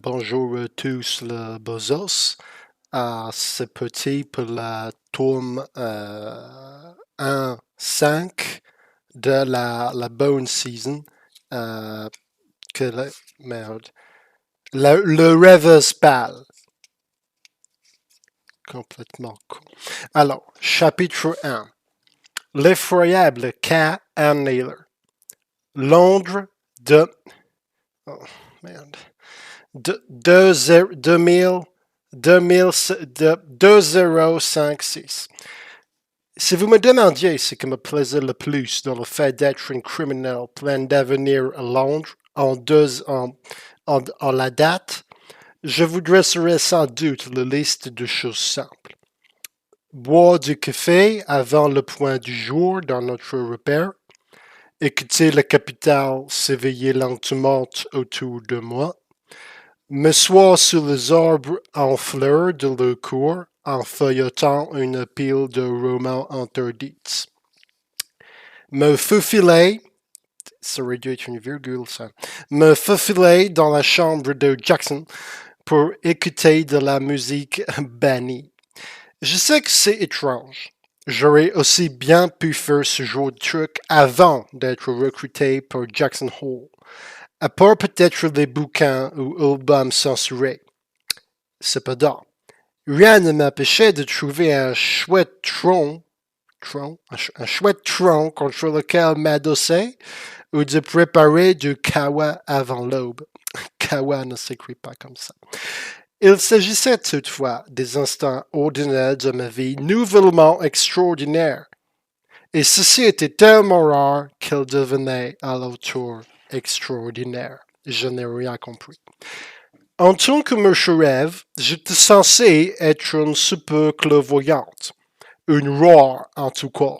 Bonjour à tous les bozos. C'est parti pour la tome 1-5 de la bonne season. Merde. Le Reverse Pal. Complètement con. Alors, chapitre 1. L'effroyable cas Ann Naylor. Londres de... Oh, merde. 2056. Si vous me demandiez ce qui me plaisait le plus dans le fait d'être un criminel plein d'avenir à Londres en la date, je vous dresserai sans doute la liste de choses simples. Boire du café avant le point du jour dans notre repère, écouter la capitale s'éveiller lentement autour de moi, m'asseoir sur les arbres en fleurs de leur cour en feuilletant une pile de romans interdits. Me faufiler, ça aurait dû être une virgule ça, me faufiler dans la chambre de Jackson pour écouter de la musique bannie. Je sais que c'est étrange. J'aurais aussi bien pu faire ce genre de truc avant d'être recruté par Jackson Hole. À part peut-être les bouquins ou albums censurés. Cependant, rien ne m'empêchait de trouver un chouette tronc contre lequel m'adosser ou de préparer du kawa avant l'aube. Kawa ne s'écrit pas comme ça. Il s'agissait toutefois des instants ordinaires de ma vie nouvellement extraordinaires. Et ceci était tellement rare qu'il devenait à l'auteur extraordinaire. Je n'ai rien compris. En tant que rêve, j'étais censé être une super clairvoyante. Une rare, en tout cas.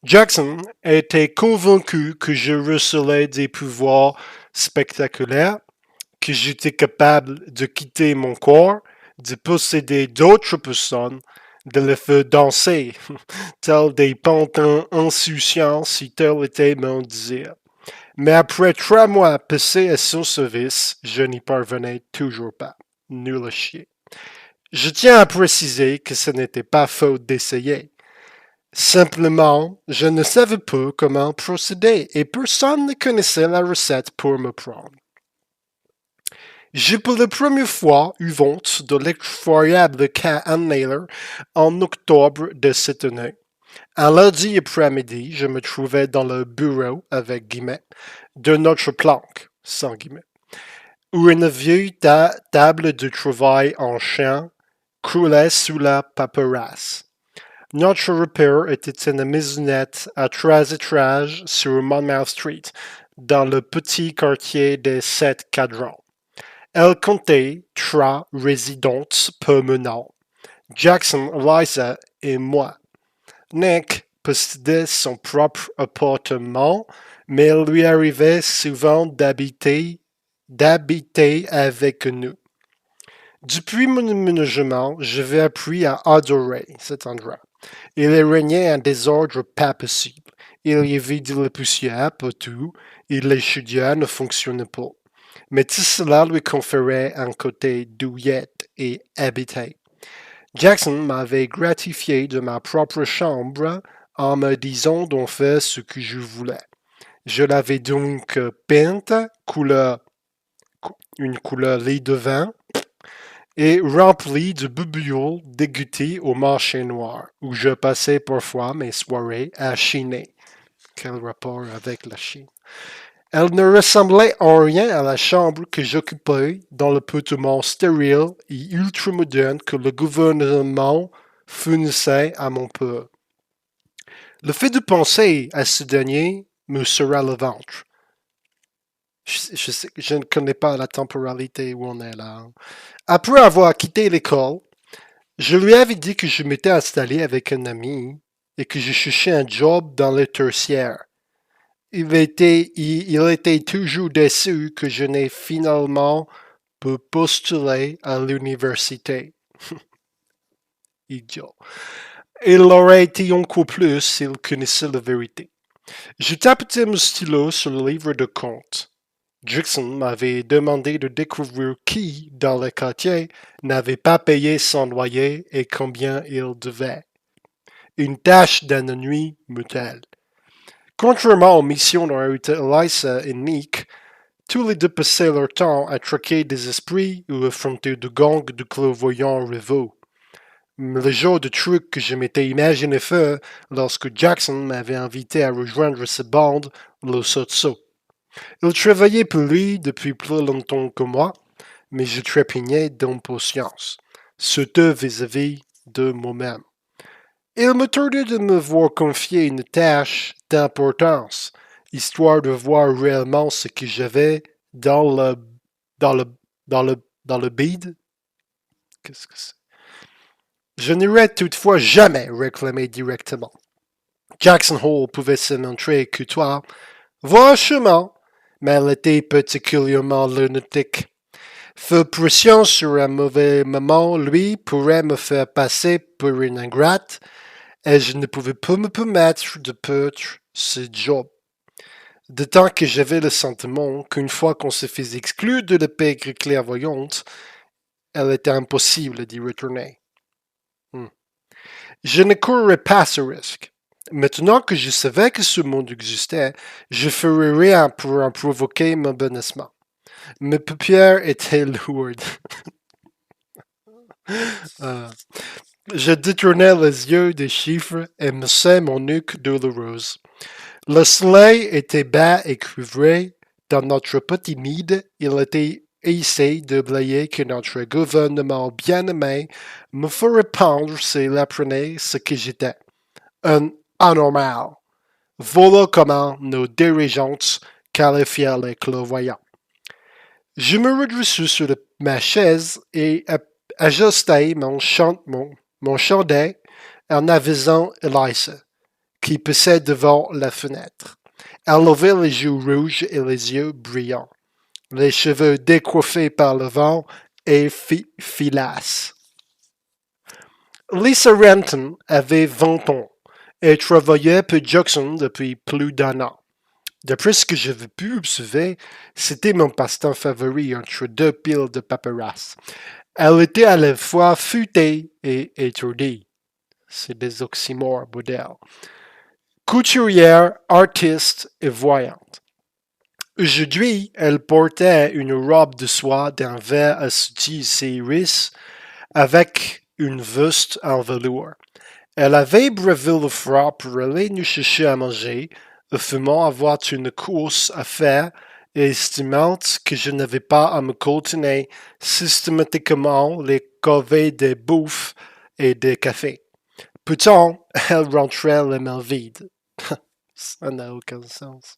Jackson était convaincu que je recelais des pouvoirs spectaculaires, que j'étais capable de quitter mon corps, de posséder d'autres personnes, de les faire danser, tels des pantins insouciants si tel était mon désir. Mais après 3 mois passés à son service, je n'y parvenais toujours pas. Nul à chier. Je tiens à préciser que ce n'était pas faute d'essayer. Simplement, je ne savais pas comment procéder et personne ne connaissait la recette pour me prendre. J'ai pour la première fois eu vente de l'effroyable cas Ann Naylor en octobre de cette année. Un lundi après-midi, je me trouvais dans le bureau, avec guillemets, de notre planque, sans guillemets, où une vieille table de travail en chien croulait sous la paperasse. Notre repère était une maisonnette à 13 étages sur Monmouth Street, dans le petit quartier des 7 cadrans. Elle comptait 3 résidentes permanentes, Jackson, Eliza et moi. Nick possédait son propre appartement, mais il lui arrivait souvent d'habiter avec nous. Depuis mon emménagement, j'avais appris à adorer cet endroit. Il y régnait un désordre pas possible. Il y avait de la poussière partout et les chaudières ne fonctionnaient pas. Mais tout cela lui conférait un côté douillette et habité. Jackson m'avait gratifié de ma propre chambre en me disant d'en faire ce que je voulais. Je l'avais donc peinte une couleur lait de vin et remplie de bubioles dégoûtés au marché noir, où je passais parfois mes soirées à chiner. Quel rapport avec la Chine? Elle ne ressemblait en rien à la chambre que j'occupais dans l'appartement stérile et ultramoderne que le gouvernement fournissait à mon père. Le fait de penser à ce dernier me serra le ventre. Je ne connais pas la temporalité où on est là. Après avoir quitté l'école, je lui avais dit que je m'étais installé avec un ami et que je cherchais un job dans le tertiaire. Il était toujours déçu que je n'ai finalement pas postulé à l'université. Idiot. Il l'aurait été encore plus s'il connaissait la vérité. Je tapotais mon stylo sur le livre de comptes. Jackson m'avait demandé de découvrir qui, dans le quartier, n'avait pas payé son loyer et combien il devait. Une tâche d'ennui mortel. Contrairement aux missions dont héritaient Eliza et Nick, tous les deux passaient leur temps à traquer des esprits ou affronter de gangs de clairvoyants rivaux. Le genre de truc que je m'étais imaginé faire lorsque Jackson m'avait invité à rejoindre sa bande, le Sotso. Il travaillait pour lui depuis plus longtemps que moi, mais je trépignais d'impatience, surtout vis-à-vis de moi-même. Il me tardait de me voir confier une tâche d'importance, histoire de voir réellement ce que j'avais dans le dans le dans le bide. Qu'est-ce que c'est? Je n'irais toutefois jamais réclamer directement. Jackson Hole pouvait se montrer courtois, voire charmant, mais elle était particulièrement lunatique. Faire pression sur un mauvais moment, lui, pourrait me faire passer pour une ingrate, et je ne pouvais pas me permettre de perdre ce job. D'autant que j'avais le sentiment qu'une fois qu'on se faisait exclure de la paix clairvoyante, elle était impossible d'y retourner. Je ne courrais pas ce risque. Maintenant que je savais que ce monde existait, je ferais rien pour en provoquer mon bannissement. Mes paupières étaient lourdes. Je détournais les yeux des chiffres et massais mon nuque douloureuse. Le soleil était bas et cuivré. Dans notre petit mide, il était aisé d'oublier que notre gouvernement bien-aimé me ferait pendre s'il apprenait ce que j'étais. Un anormal. Voilà comment nos dirigeantes qualifiaient les clairvoyants. Je me redressai sur ma chaise et ajustai mon chandail en avisant Eliza, qui passait devant la fenêtre. Elle avait les joues rouges et les yeux brillants, les cheveux décoiffés par le vent et filasses. Lisa Renton avait 20 ans et travaillait pour Jackson depuis plus d'1 an. D'après ce que j'avais pu observer, c'était mon passe-temps favori entre deux piles de paperasse. Elle était à la fois futée et étourdie. C'est des oxymores, modèles. Couturière, artiste et voyante. Aujourd'hui, elle portait une robe de soie d'un vert assoutillé iris avec une veste en velours. Elle avait bravé le froid pour aller nous chercher à manger, affirmant avoir une course à faire et estimant que je n'avais pas à me coltiner systématiquement les corvées de bouffe et de café. Pourtant, elle rentrait les mains vides. Ça n'a aucun sens.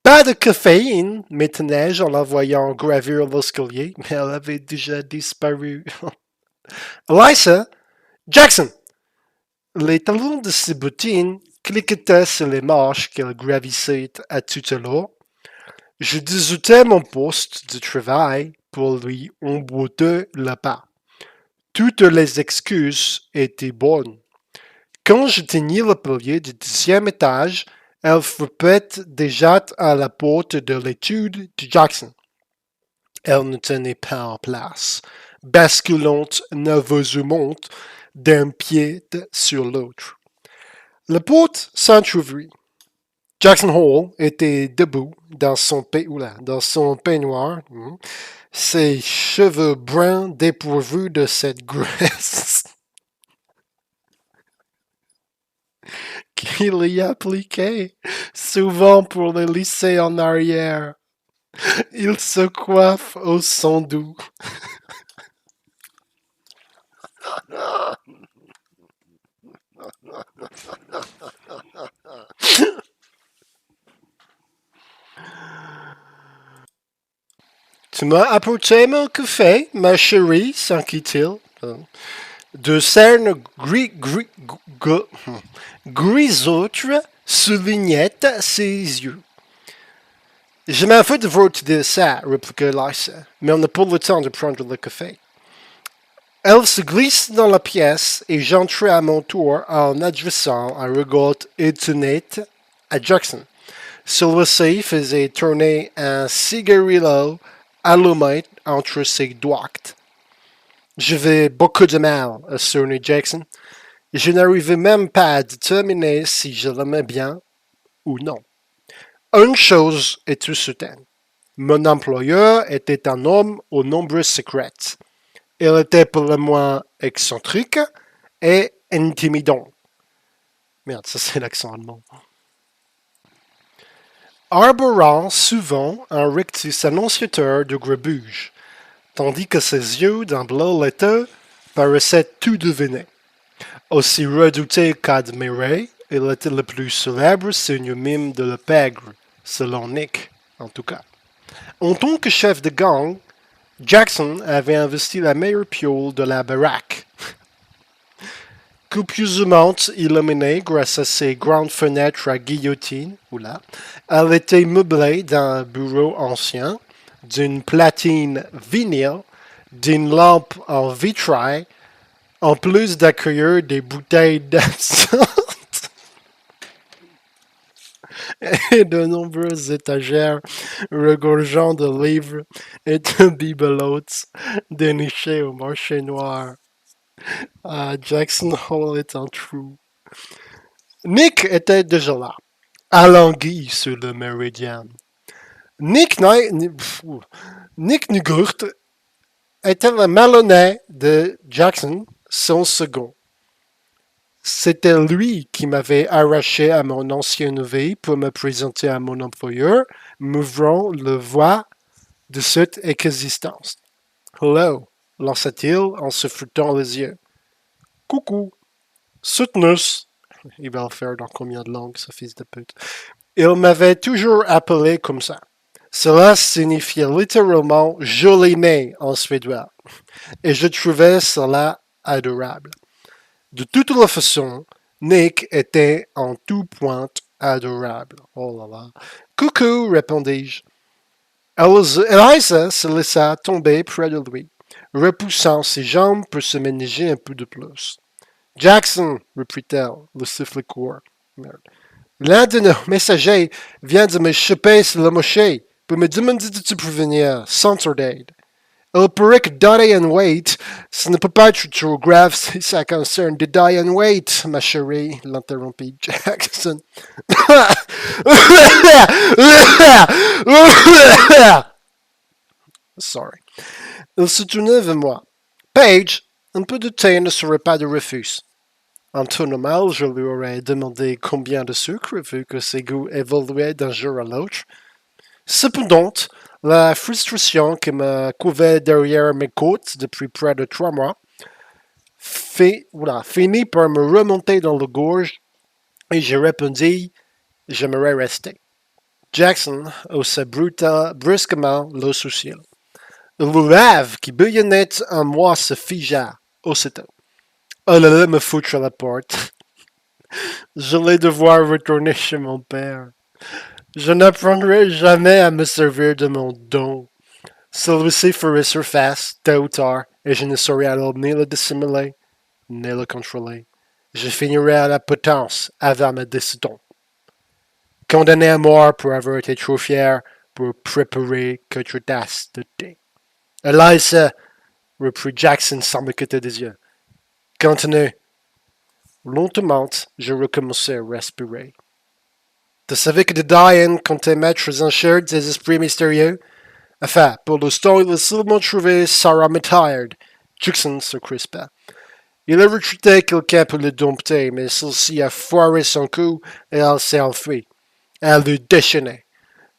Pas de caféine, m'étonnai-je en la voyant gravir l'escalier, mais elle avait déjà disparu. Eliza, Jackson! Les talons de ses bottines cliquetaient sur les marches qu'elle gravissait à toute allure. Je désertai mon poste de travail pour lui emboîter le pas. Toutes les excuses étaient bonnes. Quand j'atteignis le palier du 10e étage, elle frappait déjà à la porte de l'étude de Jackson. Elle ne tenait pas en place, basculant nerveusement d'un pied sur l'autre. La porte s'entr'ouvrit. Jackson Hole était debout dans son peignoir, ses cheveux bruns dépourvus de cette graisse qu'il y appliquait souvent pour les lisser en arrière. Il se coiffe au son doux. Tu m'as apporté mon café, ma chérie, s'inquiète-t-il. De cernes grisâtres soulignaient ses yeux. Je m'en fous de votre de ça, répliqua Eliza, mais on n'a pas le temps de prendre le café. Elle se glisse dans la pièce et j'entrai à mon tour en adressant un regard étonné à Jackson. Celui-ci faisait tourner un cigarillo allumé entre ses doigts. J'avais beaucoup de mal à cerner Jackson. Je n'arrivais même pas à déterminer si je l'aimais bien ou non. Une chose était certaine. Mon employeur était un homme aux nombreux secrets. Il était pour le moins excentrique et intimidant. Merde, ça c'est l'accent allemand. Arborant souvent un rictus annonciateur de grabuge, tandis que ses yeux d'un bleu laiteux paraissaient tout deviner. Aussi redouté qu'admiré, il était le plus célèbre signe mime de la pègre, selon Nick, en tout cas. En tant que chef de gang, Jackson avait investi la meilleure piole de la baraque. Copieusement illuminée grâce à ses grandes fenêtres à guillotine, elle était meublée d'un bureau ancien, d'une platine vinyle, d'une lampe en vitrail, en plus d'accueillir des bouteilles d'absinthe et de nombreuses étagères regorgeant de livres et de bibelotes dénichés au marché noir. Jackson Hole est un trou. Nick était déjà là, alangui sur le méridien. Nick Nugurt était le malhonnête de Jackson, son second. C'était lui qui m'avait arraché à mon ancienne vie pour me présenter à mon employeur, m'ouvrant le voie de cette existence. Hello, lança-t-il en se frottant les yeux. Coucou, soutenus. Il va le faire dans combien de langues, ce fils de pute. Il m'avait toujours appelé comme ça. Cela signifiait littéralement joli nez en suédois, et je trouvais cela adorable. De toutes les façons, Nick était en tout point adorable. Oh là là. Coucou, répondis-je. Eliza se laissa tomber près de lui, repoussant ses jambes pour se ménager un peu de plus. Jackson, reprit-elle, le sifflet court. Merde. L'un de nos messagers vient de me choper sur le moché pour me demander de te prévenir, sans tarder. Il pourrait que Diane Waite, ce ne peut pas être trop grave si ça concerne Diane Waite, ma chérie, l'interrompit Jackson. Sorry. Il se tournait vers moi. Paige, un peu de thé ne serait pas de refus. En temps normal, je lui aurais demandé combien de sucre, vu que ses goûts évoluaient d'un jour à l'autre. Cependant, la frustration qui me couvait derrière mes côtes depuis près de 3 mois finit par me remonter dans la gorge et j'ai répondu « J'aimerais rester ». Jackson haussa brusquement le sourcil. Le rêve qui bouillonnait en moi se figea aussitôt. Oh là là, me foutre à la porte. J'allais devoir retourner chez mon père. Je n'apprendrai jamais à me servir de mon don. Celui-ci ferait surface, tôt ou tard, et je ne saurais alors ni le dissimuler, ni le contrôler. Je finirais à la potence avant ma décision. Condamné à mort pour avoir été trop fier pour préparer quatre tasses de thé. Eliza, reprit Jackson sans me quitter des yeux. Continue. Lentement, je recommençais à respirer. Tu savais que Diane comptait mettre en chair des esprits mystérieux? Enfin, pour l'instant, il a seulement trouvé Sarah Tired. Jackson se crispa. Il a recruté quelqu'un pour le dompter, mais celle-ci a foiré son coup et elle s'est enfuie. Elle le déchaînait.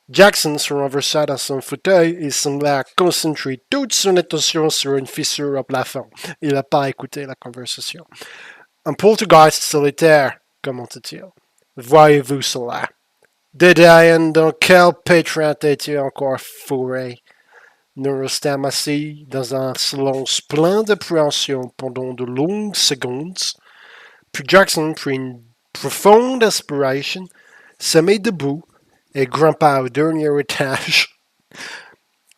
Jackson se renversa dans son fauteuil et sembla concentrer toute son attention sur une fissure au plafond. Il n'a pas écouté la conversation. Un poltergeist solitaire, commenta-t-il. Voyez-vous cela? Diane, dans quel pétrin es-tu encore fourré? Nous restâmes assis dans un salon plein d'appréhension pendant de longues secondes. Puis Jackson prit une profonde inspiration, se mit debout et grimpa au dernier étage.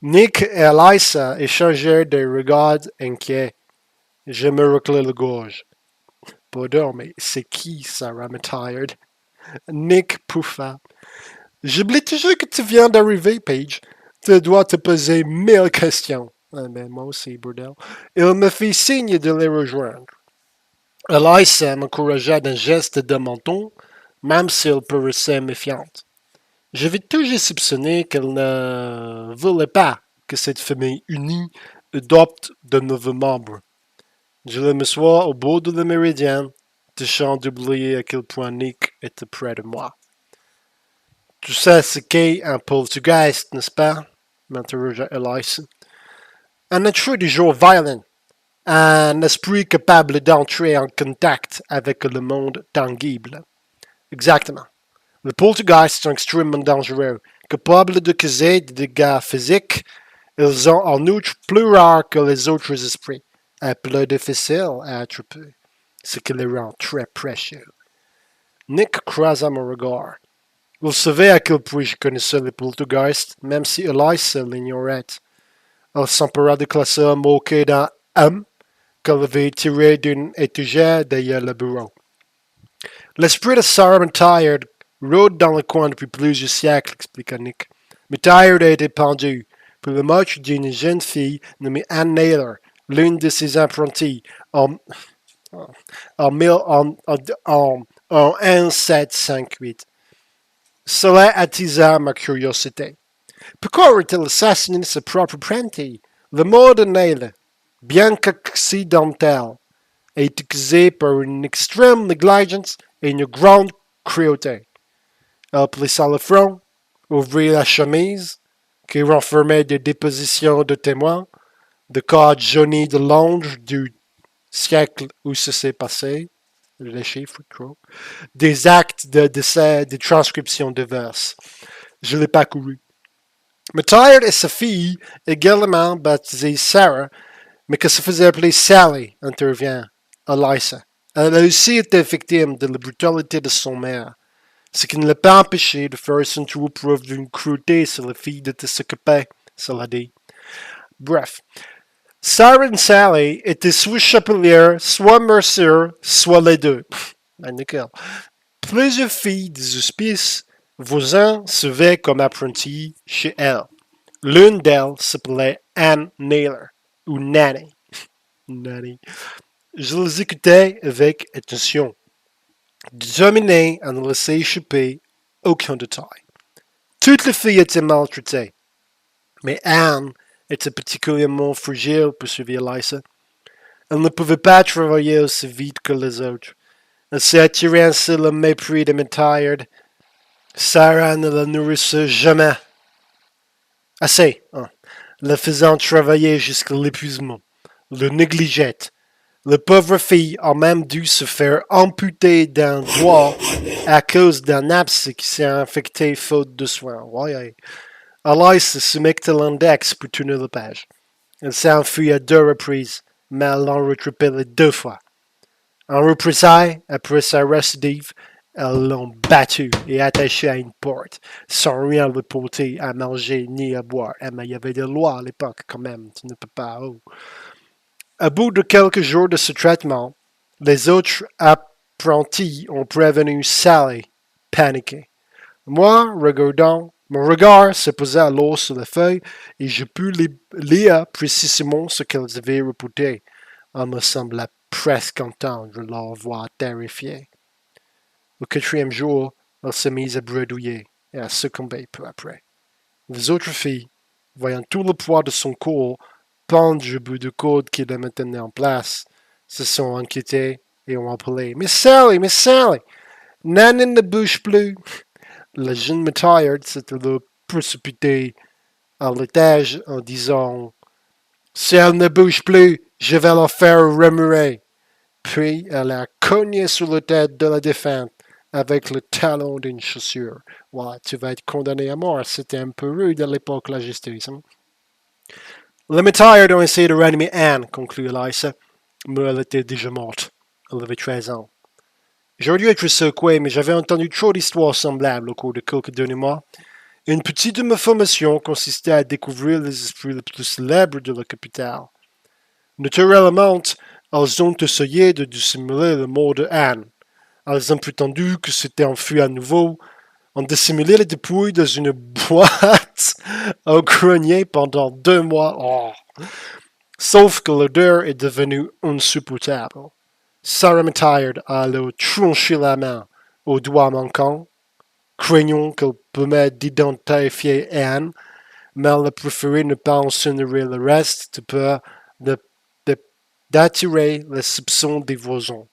Nick et Eliza échangèrent des regards inquiets. Je me reclais la gorge. Pardon, mais c'est qui, Sarah Tired? Nick pouffa. J'oublie toujours que tu viens d'arriver, Paige. Tu dois te poser 1000 questions. Ah ben, moi aussi, bordel. Il me fit signe de les rejoindre. Eliza m'encouragea d'un geste de menton, même si elle paraissait méfiante. J'avais toujours soupçonné qu'elle ne voulait pas que cette famille unie adopte de nouveaux membres. Je le m'assois au bord de la méridienne, tâchant d'oublier à quel point Nick était près de moi. Tu sais ce qu'est un poltergeist, n'est-ce pas? M'interrogea Eliza. Un être du jour violent, un esprit capable d'entrer en contact avec le monde tangible. Exactement. Le poltergeist sont extrêmement dangereux, capables de causer des dégâts physiques. Ils sont en outre plus rares que les autres esprits, et plus difficiles à attraper, ce qui les rend très précieux. Nick croisa mon regard. Il savait à quel point je connaissais les poltergeists, même si Eliza l'ignorait. Elle s'empara de classer un mot-clé dans M qu'elle avait tiré d'une étagère derrière le bureau. L'esprit de Sarah Tired rôde dans le coin depuis plusieurs siècles, expliqua Nick. Tired a été pendu pour le meurtre d'une jeune fille nommée Anne Naylor, l'une de ses apprenties, en 1758. Cela attisa ma curiosité. Pourquoi aurait-il assassiné sa propre apprentie? La mort de Naylor, bien qu'accidentelle, a été causée par une extrême négligence et une grande cruauté. Elle plissa le front, ouvrit la chemise, qui renfermait des dépositions de témoins, de cartes jaunis de Londres du siècle où ça s'est passé, les chiffres, trop, des actes de décès, des transcriptions diverses. Je l'ai parcouru. Tired et sa fille, également baptisée Sarah, mais que se faisait appeler Sally, intervient Eliza. Elle a aussi été victime de la brutalité de son mère, ce qui ne l'a pas empêché de faire son tour preuve d'une cruauté sur la fille de s'occuper, cela dit. Bref, Sarah et Sally étaient soit chapelières, soit mercières, soit les deux. Ben, nickel. Plusieurs filles des hospices voisins servaient comme apprenties chez elle. L'une d'elles s'appelait Anne Naylor, ou Nanny. Nanny. Je les écoutais avec attention, déterminé à ne laisser échapper aucun détail. Toutes les filles étaient maltraitées, mais Anne était particulièrement fragile, poursuivit Eliza. Elle ne pouvait pas travailler aussi vite que les autres. Elle s'est attirée ainsi le mépris de Tired. Sarah ne la nourrissait jamais. Assez, hein, la faisant travailler jusqu'à l'épuisement, le négligeait. La pauvre fille a même dû se faire amputer d'un doigt à cause d'un abcès qui s'est infecté faute de soins. Ouais. Alice se mettait l'index pour tourner la page. Elle s'est enfuie à 2 reprises, mais elle l'a rattrapé les 2 fois. En représailles, après sa récidive, elles l'ont battu et attaché à une porte, sans rien lui porter à manger ni à boire. Mais il y avait des lois à l'époque quand même, tu ne peux pas. Oh. À bout de quelques jours de ce traitement, les autres apprentis ont prévenu Sally, paniquée. Moi, regardant, mon regard se posait alors sur les feuilles et je pus lire précisément ce qu'elles avaient reporté. On me semblait presque entendre leur voix terrifiée. Au 4e jour, elle s'est mise à bredouiller et à succomber peu après. Les autres filles, voyant tout le poids de son corps pendu au bout du corde qui la maintenait en place, se sont inquiétées et ont appelé « Miss Sally, Miss Sally! Nanny ne bouge plus! » La jeune Tired s'était précipitée à l'étage en disant « Si elle ne bouge plus, je vais la faire remuer. » Puis elle a cogné sur la tête de la défunte avec le talon d'une chaussure. Ouais, tu vas être condamné à mort. C'était un peu rude à l'époque, la justice. Hein? Les Tired ont essayé de ranimer Anne, conclut Eliza, mais elle était déjà morte. Elle avait 13 ans. J'aurais dû être secoué, mais j'avais entendu trop d'histoires semblables au cours de quelques derniers mois. Une petite de ma formation consistait à découvrir les esprits les plus célèbres de la capitale. Naturellement, Elles ont essayé de dissimuler le mot de Anne. Elles ont prétendu que c'était enfui à nouveau. On dissimulé les dépouilles dans une boîte au grenier pendant 2 mois. Oh. Sauf que l'odeur est devenue insupportable. Sarah McTired a alors tranché la main au doigt manquant, craignant qu'elle permette d'identifier Anne, mais elle a préféré ne pas incinérer le reste de peur d'attirer les soupçons des voisins.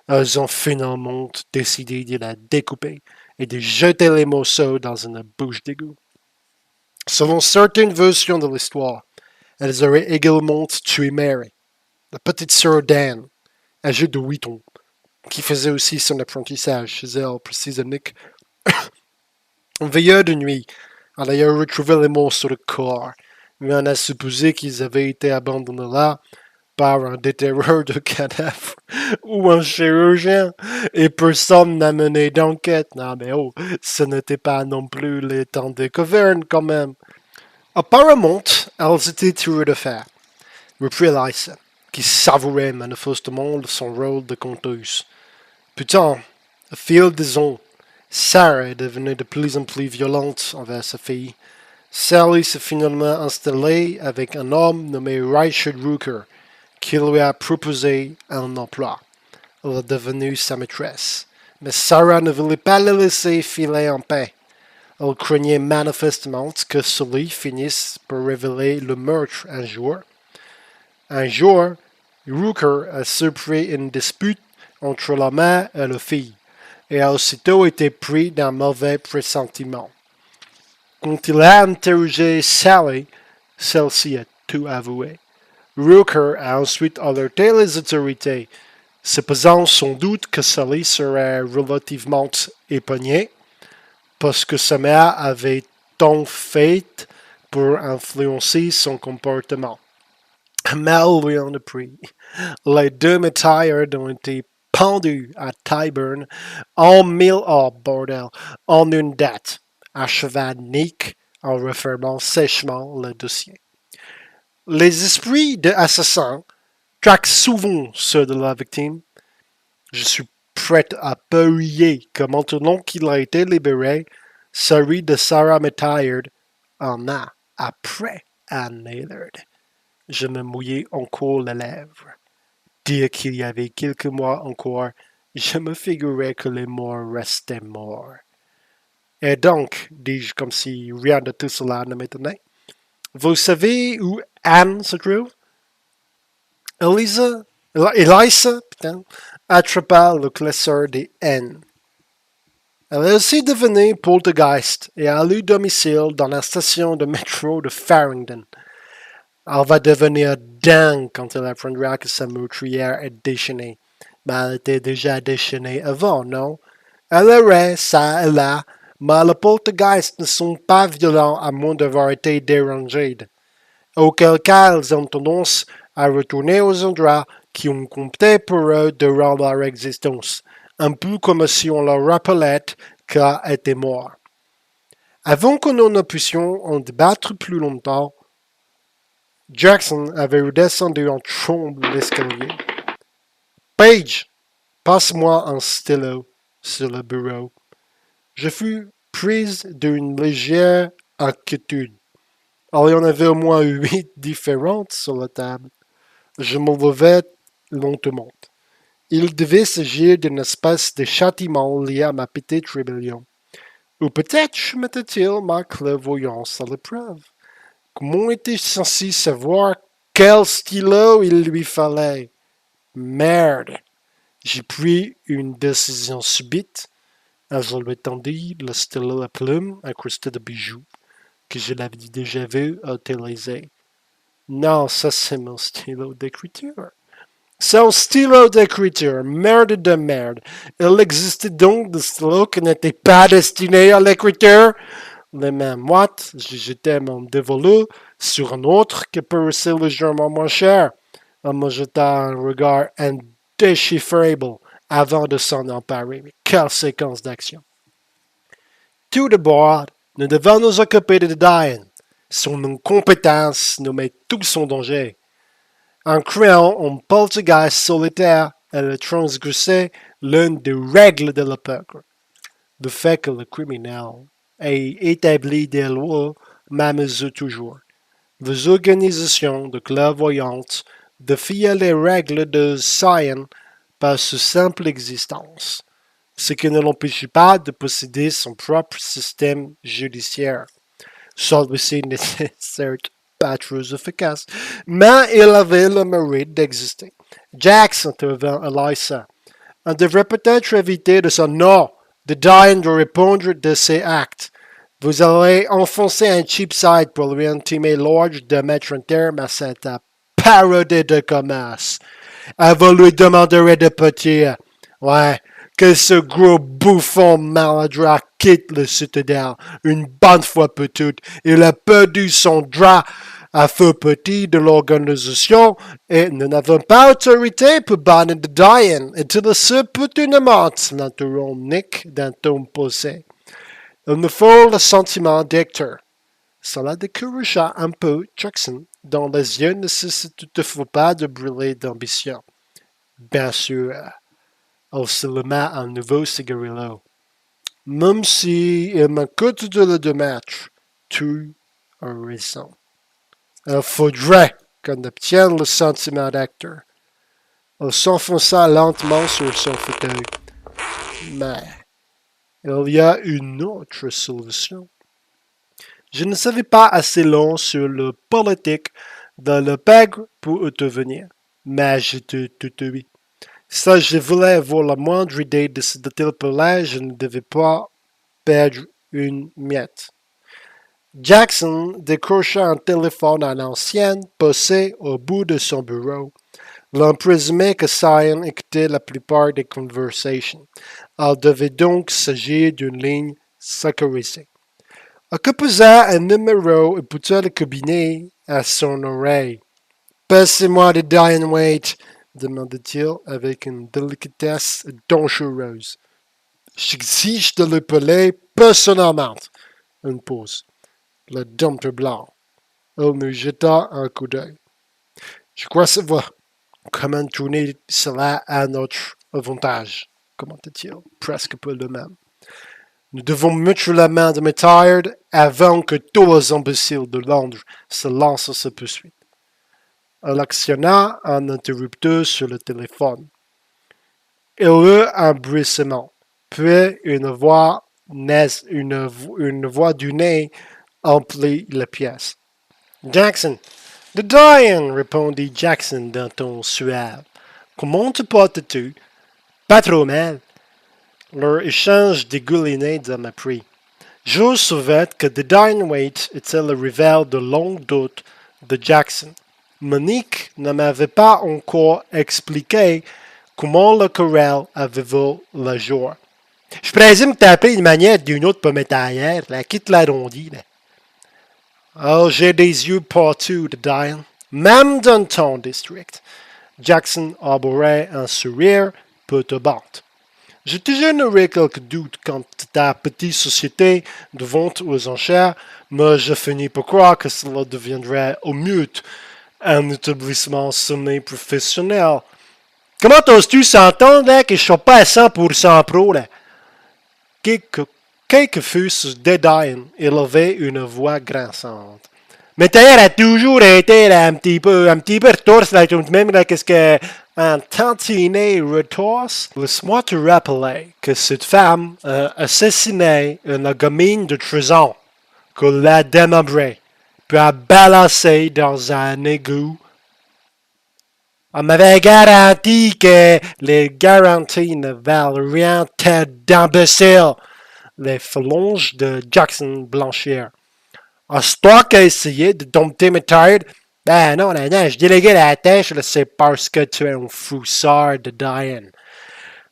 Elles ont finalement décidé de la découper et de jeter les morceaux dans une bouche d'égout. Selon certaines versions de l'histoire, elles auraient également tué Mary, la petite sœur d'Anne, âgée de 8 ans, qui faisait aussi son apprentissage chez elle, précise Nick. En veilleur de nuit, elle a retrouvé les morceaux de corps, mais on a supposé qu'ils avaient été abandonnés là par un déterreur de cadavres ou un chirurgien, et personne n'a mené d'enquête. Non mais oh, ce n'était pas non plus les temps des cavernes quand même. Apparemment, elles étaient tirées de fer, reprit Eliza, qui savourait manifestement son rôle de conteuse. Putain, au fil des ans, Sarah est devenue de plus en plus violente envers sa fille. Sally s'est finalement installée avec un homme nommé Richard Rooker, qui lui a proposé un emploi. Elle est devenue sa maîtresse. Mais Sarah ne voulait pas la laisser filer en paix. Elle craignait manifestement que celui finisse par révéler le meurtre un jour. Un jour, Rooker a surpris une dispute entre la mère et la fille, et a aussitôt été pris d'un mauvais pressentiment. Quand il a interrogé Sally, celle-ci a tout avoué. Rooker a ensuite alerté les autorités, supposant sans doute que Sally serait relativement épargnée, parce que sa mère avait tant fait pour influencer son comportement. Mais elle lui en a pris. Les deux McTired ont été pendus à Tyburn en en une date, acheva Nick en refermant sèchement le dossier. Les esprits de assassins traquent souvent ceux de la victime. Je suis prêt à parier que maintenant qu'il a été libéré, celui de Sarah McTired en a après Anne Maillard. Je me mouillais encore les lèvres. Dire qu'il y avait quelques mois encore, je me figurais que les morts restaient morts. Et donc, dis-je comme si rien de tout cela ne m'étonnait, vous savez où Anne se trouve? Eliza attrapa le classeur des N. Elle est aussi devenue poltergeist et a eu domicile dans la station de métro de Farringdon. Elle va devenir dingue quand elle apprendra que sa meurtrière est déchaînée. Mais elle était déjà déchaînée avant, non? Elle aurait, ça et là, mais les poltergeists ne sont pas violents à moins d'avoir été dérangés. Auquel cas, ils ont tendance à retourner aux endroits qui ont compté pour eux durant leur existence, un peu comme si on leur rappelait qu'elle était mort. Avant que nous ne puissions en débattre plus longtemps, Jackson avait redescendu en trombe l'escalier. Page, passe-moi un stylo sur le bureau. Je fus prise d'une légère inquiétude. Il y en avait au moins 8 différentes sur la table. Je me levai lentement. Il devait s'agir d'une espèce de châtiment lié à ma petite rébellion. Ou peut-être mettait-il ma clairvoyance à l'épreuve. Comment était-je censé savoir quel stylo il lui fallait? Merde! J'ai pris une décision subite. Je lui tendis le stylo à plume incrusté de bijoux que je l'avais déjà vu utiliser. Non, ça c'est mon stylo d'écriture. C'est un stylo d'écriture, merde de merde. Il existait donc des stylos qui n'étaient pas destinés à l'écriture. Les mains moites, j'ai jeté mon dévolu sur un autre qui paraissait légèrement moins cher. Elle me jeta un regard indéchiffrable avant de s'en emparer. Mais quelle séquence d'action! Tout d'abord, nous devons nous occuper de Diane. Son incompétence nous met tous en danger. En créant un poltergeist solitaire, elle transgressait l'une des règles de la poker. Le fait que le criminel ait établi des lois m'amuse toujours. Les organisations de clairvoyantes défiaient les règles de Sion par sa simple existence, ce qui ne l'empêchait pas de posséder son propre système judiciaire. Celui-ci n'était certes pas très efficace, mais il avait le mérite d'exister. Jax intervint à Lysa. On devrait peut-être éviter de son nom de Diane de répondre de ses actes. Vous allez enfoncer un cheap side pour lui intimer l'ordre de mettre un terme à cette parodie de commerce. Elle vous lui demanderait de partir. Ouais, que ce gros bouffon maladroit quitte le citadelle une bonne fois pour toutes. Il a perdu son droit à faire partie de l'organisation et nous n'avons pas autorité pour bannir de Diane. Est-il opportunément, l'interrompt Nick d'un ton posé. Il me faut le sentiment d'Hector. Cela découragea un peu Jackson, dont les yeux ne cessaient toutefois pas de brûler d'ambition. Bien sûr, elle se alluma un nouveau cigarillo. Même si il me coûte de le démettre, tu as raison. Il faudrait qu'on obtienne le sentiment d'Hector. Elle s'enfonça lentement sur son fauteuil. Mais il y a une autre solution. Je ne savais pas assez long sur le politique de le pègre pour intervenir, mais j'étais tout oui. Si je voulais avoir la moindre idée de ce détail palais, je ne devais pas perdre une miette. Jackson décrocha un téléphone à l'ancienne posé au bout de son bureau. L'on présumait que Sion écoutait la plupart des conversations. Il devait donc s'agir d'une ligne sécurisée. Il composa un numéro et poussa le cabinet à son oreille. Passez-moi de Diane Waite, demanda-t-il avec une délicatesse dangereuse. J'exige de l'appeler personnellement. Une pause. Le dompteur blanc. Il nous jeta un coup d'œil. Je crois savoir comment tourner cela à notre avantage, commenta-t-il, presque peu le même. Nous devons mettre la main de Maillard avant que tous les imbéciles de Londres se lancent à sa poursuite. Elle actionna un interrupteur sur le téléphone. Il eut un bruissement, puis une voix du nez emplit la pièce. Jackson. De Diane, répondit Jackson d'un ton suave. Comment te portes-tu? Pas trop mal. Leur échange dégoulinait de mépris. Je savais que The Diane Waite était le rival de longue date de Jackson. Monique ne m'avait pas encore expliqué comment le querelle avait vu le jour. Je présume que tu as appris une manière d'une autre pour mettre ailleurs, là, quitte l'arrondi, là. Oh, j'ai des yeux partout de Diane, même dans ton district. Jackson arborait un sourire perturbant. J'ai toujours nourri quelques doutes quant à ta petite société de vente aux enchères, mais je finis par croire que cela deviendrait au mieux un établissement semi-professionnel. Comment oses-tu s'entendre là, que je ne sois pas à 100% pro là? Quel que fût ce dédain, il avait une voix grinçante. Mais Tailleur a toujours été là, un petit peu retorse, là, même là, qu'est-ce que un tantinet retorse. Laisse-moi te rappeler que cette femme a assassiné une gamine de 13 ans, qu'elle l'a démembrée, puis a balancée dans un égout. On m'avait garanti que les garanties ne valent rien, tête d'imbécile. Les phalanges de Jackson blanchirent. En toi qui as essayé de dompter Maillard, ben non, je déléguais la tâche, c'est parce que tu es un foussard de Diane.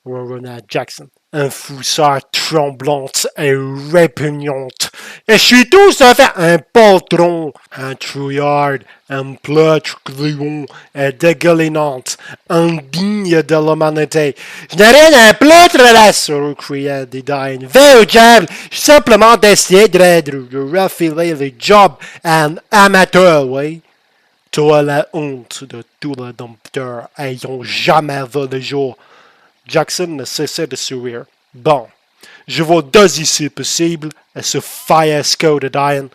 Ronronna Jackson. Un foussard tremblante et répugnante. Et je suis tout ça fait un poltron, un trouillard, un plâtre gluant et dégoulinante, indigne de l'humanité. Je n'ai rien à plâtre là, s'écria Diane. Va au diable, j'ai simplement d'essayer de refiler le job à un amateur, oui. Toi la honte de tous les dompteurs ayant jamais vu le jour. Jackson ne cessait de sourire. Bon, je vois deux issues possibles à ce fiasco de Diane.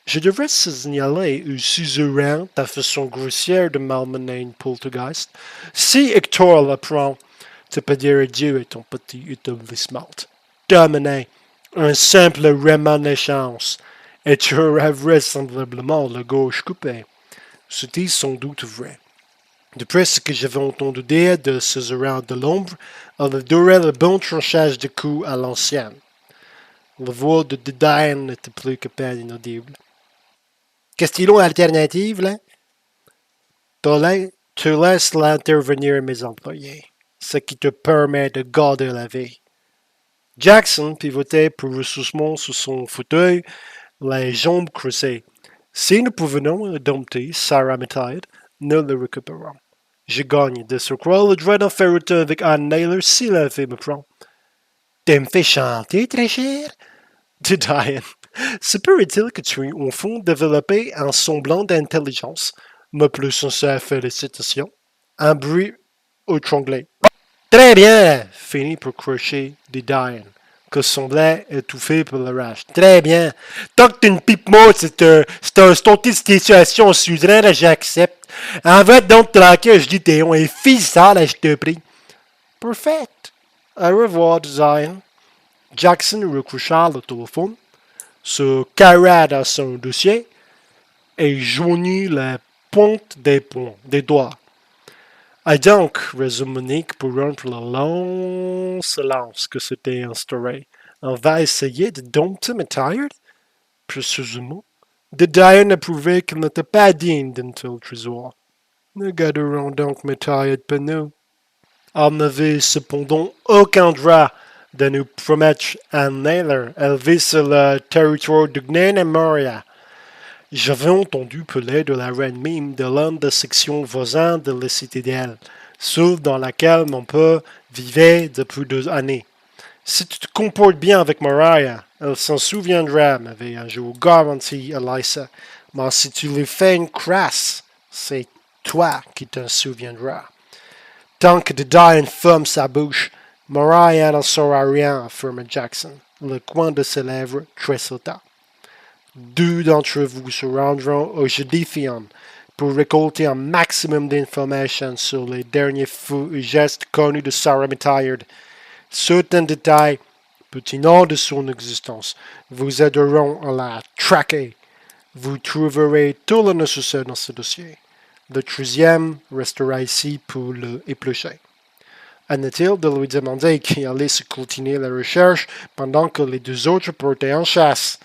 Je devrais signaler au suzerain ta façon grossière de malmener une poltergeist. Si Hector l'apprend, tu peux dire adieu à ton petit établissement. Terminé. Un simple rémanéchance. Et tu auras vraisemblablement la gauche coupée. C'était sans doute vrai. D'après ce que j'avais entendu dire de suzerain de l'ombre, elle adorait le bon tranchage de coups à l'ancienne. La voix de Diane n'était plus que peine inaudible. Question alternative, là? Tu laisses l'intervenir mes employés, ce qui te permet de garder la vie. Jackson pivotait pour ressourcement sur son fauteuil, les jambes creusées. Si nous pouvons dompter Sarah Matthias, nous le récupérons. Je gagne de surcroît le droit d'en faire autant avec Anne Naylor si la vie me prend. Tu me fais chanter, très cher? Dit Diane. Se peut-il que tu aies au fond développé un semblant d'intelligence? Ma plus sincère félicitation. Un bruit étranglé. Très bien, finit par crocher dit Diane, que semblait étouffé par la rage. Très bien. Tant que tu ne pipes moi, c'est un de situation suzeraine, j'accepte. En fait, donc, tranquille, je dis Théon, et fils ça, là, je te prie. Parfait. Au revoir, Diane. Jackson recoucha le téléphone, se carra dans son dossier et joignit la pointe des doigts. Et donc, résume Monique pour rompre le long silence que s'était instauré. On va essayer de dompter Matthias? Précisément. De Diane a prouvé qu'il n'était pas digne d'un tel trésor. Nous garderons donc Matthias pour nous. Elle n'avait cependant aucun droit de nous promettre Anne Naylor. Elle vit sur le territoire de Gnen et Moria. J'avais entendu parler de la reine Mime de l'une des sections voisines de la citadelle, celle dans laquelle mon père vivait depuis 2 années. Si tu te comportes bien avec Mariah, elle s'en souviendra, m'avait un jour garanti Eliza. Mais si tu lui fais une crasse, c'est toi qui t'en souviendras. Tant que Diane ferme sa bouche, Mariah n'en saura rien, affirma Jackson. Le coin de ses lèvres tressauta. 2 d'entre vous se rendront au Jedifion pour récolter un maximum d'informations sur les derniers faits et gestes connus de Sarah Matthias. Certains détails, pertinents de son existence, vous aideront à la traquer. Vous trouverez tout le nécessaire dans ce dossier. Le 13e restera ici pour le éplucher. Inutile de lui demander qui allait se continuer la recherche pendant que les 2 autres portaient en chasse.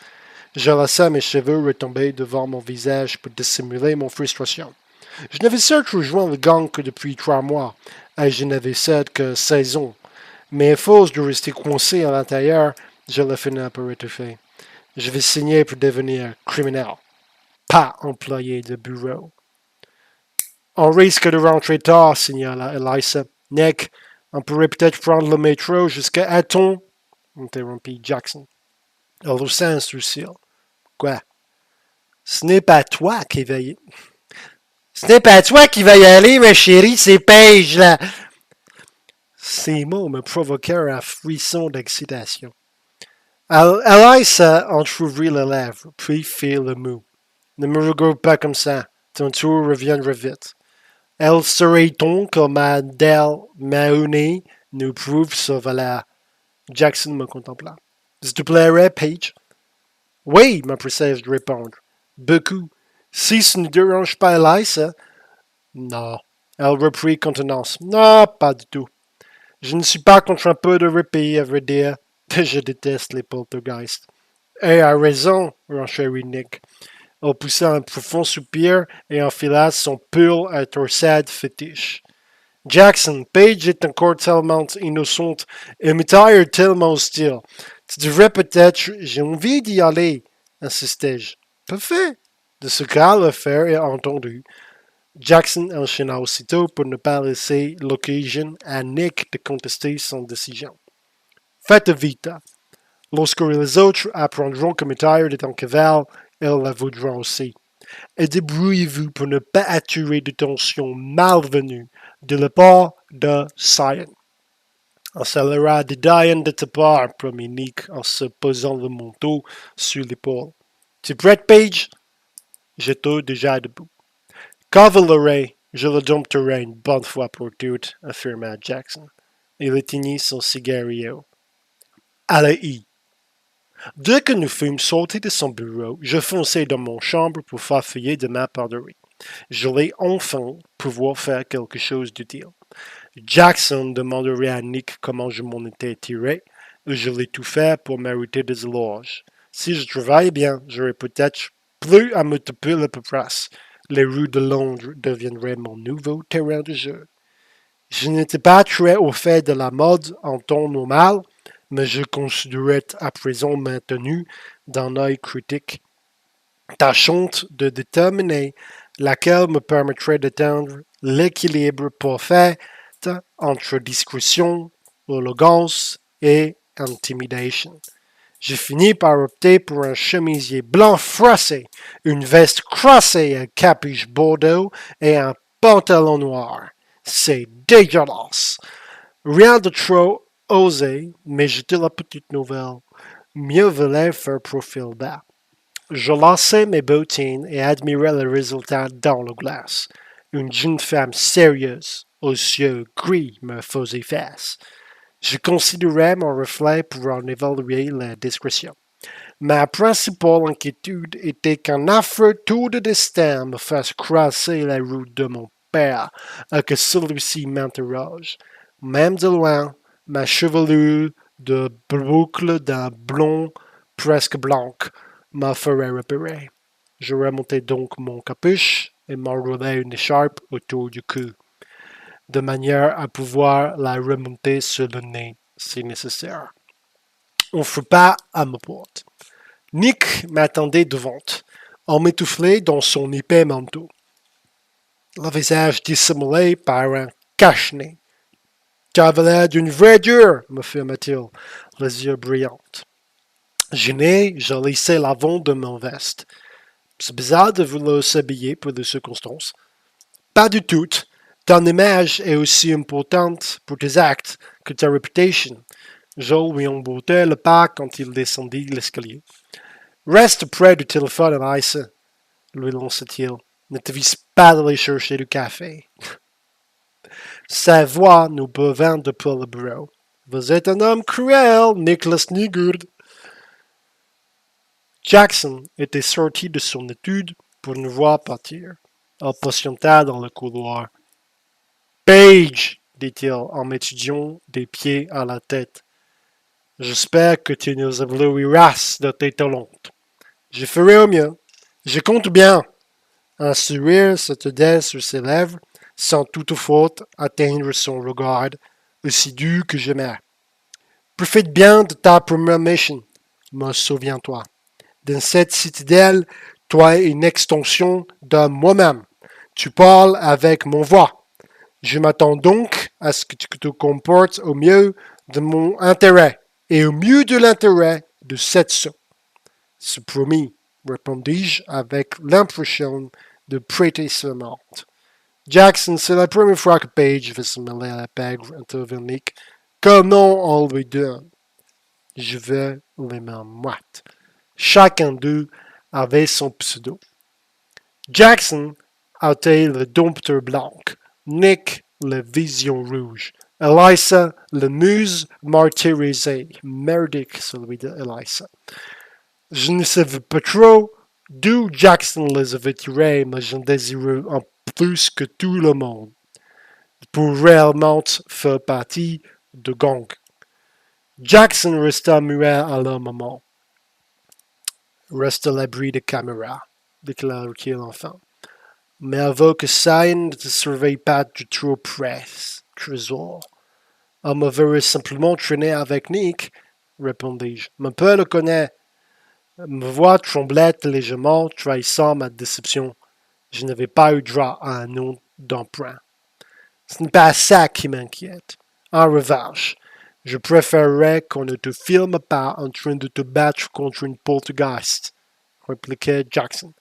Je laissais mes cheveux retomber devant mon visage pour dissimuler mon frustration. Je n'avais certes rejoint le gang que depuis 3 mois, et je n'avais certes que 16 ans. Mais à force de rester coincé à l'intérieur, je l'ai fini par étouffer. Je vais signer pour devenir criminel, pas employé de bureau. On risque de rentrer tard, signala Eliza. Nick, on pourrait peut-être prendre le métro jusqu'à Hatton, interrompit Jackson. Elle haussa un sourcil. Quoi? Ce n'est pas toi qui va y... Ce n'est pas toi qui va y aller, ma chérie, c'est Paige, là. Ces mots me provoquèrent un frisson d'excitation. Eliza entr'ouvrit les lèvres, puis fit le mot. Ne me regarde pas comme ça. Ton tour reviendra vite. Elle serait temps que Madeleine Mahoney nous prouve sa valeur. Jackson me contempla. Ça te plairait, Paige? Oui, m'empressai-je de répondre. Beaucoup. Si ça ne dérange pas Eliza. Non. Elle reprit contenance. Non, pas du tout. Je ne suis pas contre un peu de répit, à vrai dire. Je déteste les poltergeists. Et a raison, renchérit Nick. Elle poussa un profond soupir et enfila son pull à torsade fétiche. Jackson, Paige est encore tellement innocente et Matthias tellement hostile. Tu devrais peut-être... J'ai envie d'y aller, insistai-je. Parfait. De ce cas, l'affaire est entendue. Jackson enchaîna aussitôt pour ne pas laisser l'occasion à Nick de contester son décision. Faites vite. Lorsque les autres apprendront que Matthias est en cavale, ils la voudront aussi. et débrouillez-vous pour ne pas attirer de tensions malvenues de la part de Cyan. On s'allera de Diane de ta part, promit Nick en se posant le manteau sur l'épaule. Tu prêtes, Paige? J'étais déjà debout. Cavalerie, je le dompterai une bonne fois pour toutes, affirma Jackson. Il éteignit son cigario. Allez-y. Dès que nous fûmes sortis de son bureau, je fonçai dans mon chambre pour farfouiller de ma parderie. Je voulais enfin pouvoir faire quelque chose d'utile. Jackson demanderait à Nick comment je m'en étais tiré, et je voulais tout faire pour mériter des éloges. Si je travaillais bien, j'aurais peut-être plus à me taper la paperasse. Les rues de Londres deviendraient mon nouveau terrain de jeu. Je n'étais pas très au fait de la mode en temps normal, mais je considérais à présent ma tenue d'un œil critique, tâchant de déterminer laquelle me permettrait d'atteindre l'équilibre parfait entre discrétion, élégance et intimidation. J'ai fini par opter pour un chemisier blanc froissé, une veste croisée à capuche bordeaux et un pantalon noir. C'est dégueulasse. Rien de trop osé, mais j'étais la petite nouvelle. Mieux valait faire profil bas. Je lassais mes bottines et admirais le résultat dans le glace. Une jeune femme sérieuse, aux yeux gris, me faisait face. Je considérais mon reflet pour en évaluer la discrétion. Ma principale inquiétude était qu'un affreux tour de destin me fasse croiser la route de mon père et que celui-ci m'interroge. Même de loin, ma chevelure de boucle d'un blond presque blanc me ferait repérer. Je remontai donc mon capuche et m'enroulai une écharpe autour du cou, de manière à pouvoir la remonter sur le nez si nécessaire. On frappa à ma porte. Nick m'attendait devant, emmitouflé dans son épais manteau, le visage dissimulé par un cache-nez. Tu avais l'air d'une vraie dure, m'affirma-t-il, les yeux brillants. Gêné, je laissai l'avant de mon veste. C'est bizarre de vouloir s'habiller pour des circonstances. Pas du tout. Ton image est aussi importante pour tes actes que ta réputation. Joe lui emboîtait le pas quand il descendit l'escalier. Reste près du téléphone, Eliza, lui lança-t-il. Ne te vise pas d'aller chercher du café. Sa voix nous parvint depuis le bureau. Vous êtes un homme cruel, Nicholas Nigurd. Jackson était sorti de son étude pour nous voir partir. Il patienta dans le couloir. Paige, dit-il en m'étudiant des pieds à la tête. J'espère que tu nous éblouiras de tes talents. Je ferai au mieux. Je compte bien. Un sourire se tendait sur ses lèvres, sans toutefois atteindre son regard, aussi dur que jamais. Profite bien de ta première mission, me souviens-toi. Dans cette citadelle, toi es une extension de moi-même. Tu parles avec mon voix. Je m'attends donc à ce que tu te comportes au mieux de mon intérêt et au mieux de l'intérêt de cette soeur. C'est promis, répondis-je avec l'impression de prêter serment. Jackson, c'est la première fois que Paige veut se mêler à la pègre, intervint Nick. Comment on lui donne? Je veux les mains moites. Chacun d'eux avait son pseudo. Jackson était le dompteur blanc, Nick la vision rouge, Eliza le muse martyrisée, merdique celui de Eliza. Je ne savais pas trop d'où Jackson les avait tirés, mais j'en désirais en plus que tout le monde, pour réellement faire partie de gang. Jackson resta muet à un moment. Reste à l'abri des caméras, déclara-t-il enfin. Mais avant que ça ne te surveille pas de trop près, trésor. On me verrait simplement traîner avec Nick, répondis-je. Mon père le connaît. Ma voix tremblait légèrement, trahissant ma déception. Je n'avais pas eu droit à un nom d'emprunt. Ce n'est pas ça qui m'inquiète. En revanche, je préférerais qu'on ne te filme pas en train de te battre contre une poltergeist, répliquait Jackson.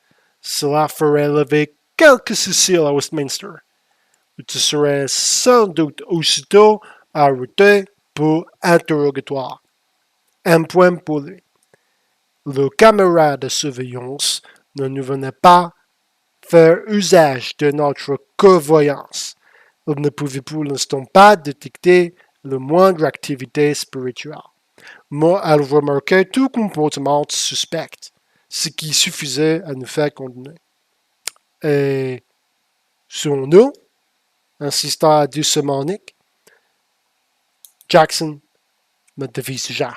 Cela ferait lever quelques soucis à Westminster. Tu serais sans doute aussitôt arrêté pour interrogatoire. Un point pour lui. Le camarade de surveillance ne nous venait pas faire usage de notre clairvoyance. Il ne pouvait pour l'instant pas détecter la moindre activité spirituelle. Mais elle remarquait tout comportement suspect, ce qui suffisait à nous faire condamner. Et serons-nous? Insista doucement Nick. Jackson me dévisagea.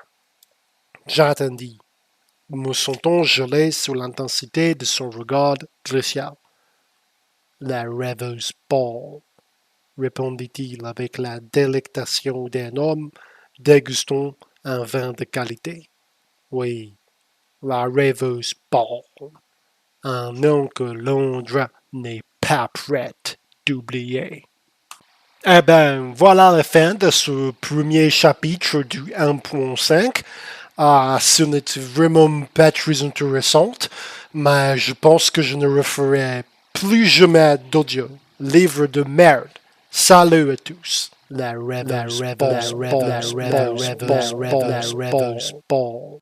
J'attendis, me sentant gelé sous l'intensité de son regard glacial. La rêveuse Paul, répondit-il avec la délectation d'un homme dégustant un vin de qualité. Oui, la rêveuse Paul, un nom que Londres n'est pas prête d'oublier. Eh ben, voilà la fin de ce premier chapitre du 1.5. Ce n'était vraiment pas très intéressant, mais je pense que je ne referai plus jamais d'audio. Livre de merde. Salut à tous. La rêveuse Paul.